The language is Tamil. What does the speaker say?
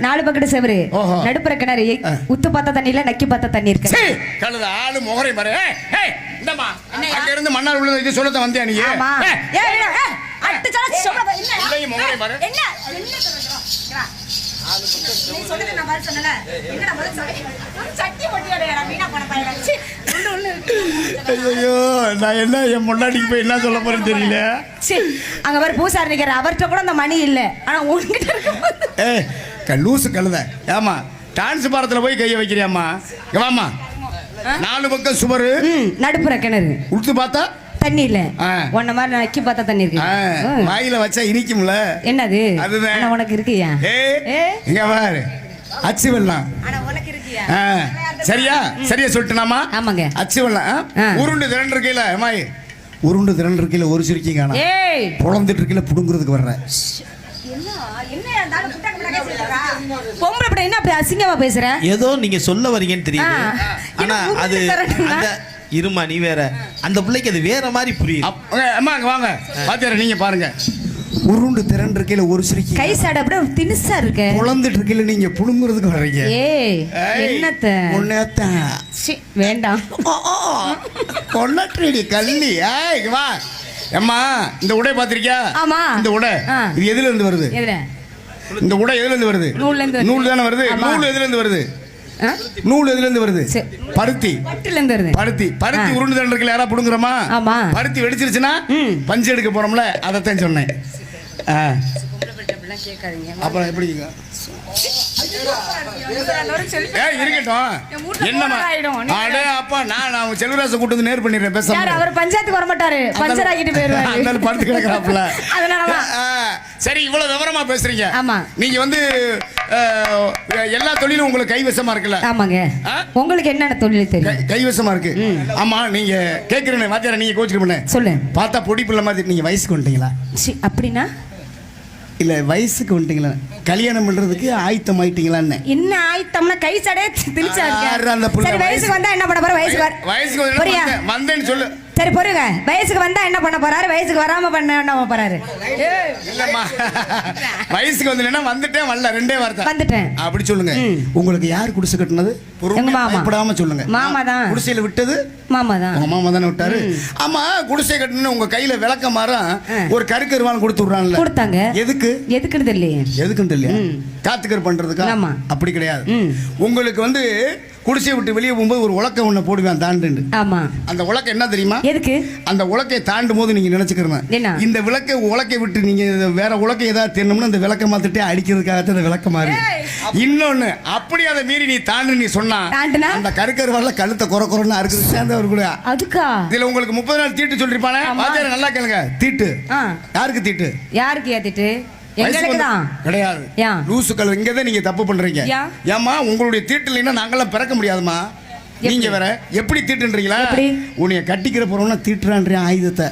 4 பக்கெட் செவரு நடுப்புற கிணறு உத்து பார்த்தா தண்ணி இல்ல நக்கி பார்த்தா தண்ணி இருக்கு கழுத ஆளு முகரை பாரு இந்தமா அங்க இருந்து மண்ணால் உள்ள இது சொல்லத வந்தியா நீ ஆமா ஏய் அட்டு சல சொல்ற என்ன இல்லையே முகரை பாரு என்ன சொல்றா நீ சொல்லுங்க நான் பாரு சொன்னல எங்கடா பாரு சட்டி ஒட்டியடா மீனா போன பையன் ஐயோ நான் என்ன என் முன்னாடிக்கு போய் என்ன சொல்ல போறேன்னு தெரியல அங்க பாரு பூசாரி நிக்கிற அவர்ட்ட கூட அந்த மணி இல்ல ஆனா உன்கிட்ட இருக்கு லூசு கழுத ஏமா டான்ஸ் பாரத்துல போய் கைய வைக்கிறியாம்மா வாமா 4 பக்கம் சுவரு நடுப்புற கிணறு உத்து பார்த்தா தண்ணி இல்ல உன்ன மாதிரி நக்கி பார்த்தா தண்ணி இருக்கு வாயில வச்சா இனிக்கும்ல என்னது ஆனா உனக்கு இருக்குயா இங்க பாரு அச்சு வெள்ளம் ஆனா உனக்கு இருக்குயா சரியா சரியா சொல்லிட்டேனாமா ஆமாங்க அச்சு வெள்ளம் உருண்டு திரண்டு இருக்கையில அம்மாய் உருண்டு திரண்டு இருக்கையில ஒரு சிரிக்கி காணா புலந்துட்டு இருக்கையில புடுங்குறதுக்கு வர்றேன் பொம்பளை படம் என்ன அப்படி அசிங்கமா பேசுற ஏதோ நீங்க சொல்ல வரீங்கன்னு தெரியுது ஆனா அது அந்த இருமா நீ வேற அந்த பிள்ளைக்கு அது வேற மாதிரி புரியுது அம்மா அங்க வாங்க பாத்தியார நீங்க பாருங்க உருண்டு திரண்டு இருக்கையில ஒரு சிரிக்கி கை சாட அப்படியே தினுசா இருக்கு புலந்துட்டு இருக்கையில நீங்க புடுங்குறதுக்கு வர்றீங்க என்னத்த உன்னத்த வேண்டாம் கொன்னட்ரடி கள்ளி வா அம்மா இந்த உடை பாத்திருக்கியா ஆமா இந்த உடை இது எதுல இருந்து வருது இந்த உடை எதுல இருந்து வருது நூல் தானே வருது நூல் எதுல இருந்து வருது நூல் எதுல இருந்து வருது பருத்தி பருத்தி பருத்தி உருண்டு தண்டர்கள் யாரா புடுங்குறோமா பருத்தி வெடிச்சிருச்சுன்னா பஞ்சு எடுக்க போறோம்ல அதைத்தான் சொன்னேன் அப்புறம் எப்படி இருக்கட்டும் என்னமா அடே அப்பா நான் செல்வராச கூட்டு வந்து நேர் பண்ணிடுறேன் பேச அவர் பஞ்சாயத்துக்கு வர மாட்டாரு பஞ்சர் ஆகிட்டு போயிருவாரு அந்த படுத்து கிடக்குறாப்ல அதனாலதான் சரி இவ்வளவு விவரமா பேசுறீங்க ஆமா நீங்க வந்து எல்லா தொழிலும் உங்களுக்கு கைவசமா இருக்குல்ல ஆமாங்க உங்களுக்கு என்னென்ன தொழில் தெரியும் கைவசமா இருக்கு ஆமா நீங்க கேக்குறேன் வாத்தியார நீங்க கோச்சிட்டு பண்ண சொல்லு பார்த்தா பொடி பிள்ளை மாதிரி நீங்க வயசுக்கு வந்துட்டீங்களா அப்படின்னா இல்ல வயசுக்கு வந்துட்டீங்களா கல்யாணம் பண்றதுக்கு ஆயத்தம் ஆயிட்டீங்களான்னு என்ன ஆயத்தம்னா கை சடே திணிச்சா இருக்கு சரி வயசுக்கு வந்தா என்ன பண்ண போற வயசுக்கு வந்தேன்னு சொல்லு சரி பொறுங்க வயசுக்கு வந்தா என்ன பண்ண போறாரு வயசுக்கு வராம பண்ண போறாரு இல்லம்மா வயசுக்கு வந்து வந்துட்டேன் வரல ரெண்டே வார்த்தை வந்துட்டேன் அப்படி சொல்லுங்க உங்களுக்கு யார் குடிசை கட்டினது பயப்படாம சொல்லுங்க மாமா தான் குடிசையில விட்டது மாமா தான் உங்க மாமா தானே விட்டாரு ஆமா குடிசை கட்டின உங்க கையில விளக்க மாறம் ஒரு கருக்கருவான் கொடுத்து விடுறான்ல கொடுத்தாங்க எதுக்கு எதுக்குன்னு தெரியல எதுக்குன்னு தெரியல காத்துக்கர் பண்றதுக்கா அப்படி கிடையாது உங்களுக்கு வந்து குடிசையை விட்டு வெளியே போகும்போது ஒரு உலக்க ஒண்ணு போடுவேன் தாண்டு ஆமா அந்த உலக்க என்ன தெரியுமா எதுக்கு அந்த உலக்கை தாண்டும் போது நீங்க நினைச்சுக்கிறேன் இந்த விளக்கை உலக்கை விட்டு நீங்க வேற உலக்கை ஏதாவது தெரியணும்னா அந்த விளக்க மாத்திட்டே அடிக்கிறதுக்காக அந்த விளக்க மாறி இன்னொன்னு அப்படி அதை மீறி நீ தாண்டு நீ சொன்னா அந்த கருக்கருவால கழுத்தை குறக்குறன்னு அறுக்குது சேர்ந்தவர் கூட அதுக்கா இதுல உங்களுக்கு 30 நாள் தீட்டு சொல்லிருப்பானே வாத்தியார் நல்லா கேளுங்க தீட்டு யாருக்கு தீட்டு யாருக்கு ஏத்திட்டு கிடையாது லூசுக்கள் இங்கதான் நீங்க தப்பு பண்றீங்க ஏமா உங்களுடைய தீட்டு இல்லைன்னா நாங்கெல்லாம் பிறக்க முடியாதுமா நீங்க வேற எப்படி தீட்டுன்றீங்களா உன்னைய கட்டிக்கிற போறோம்னா தீட்டுறான்ற ஆயுதத்தை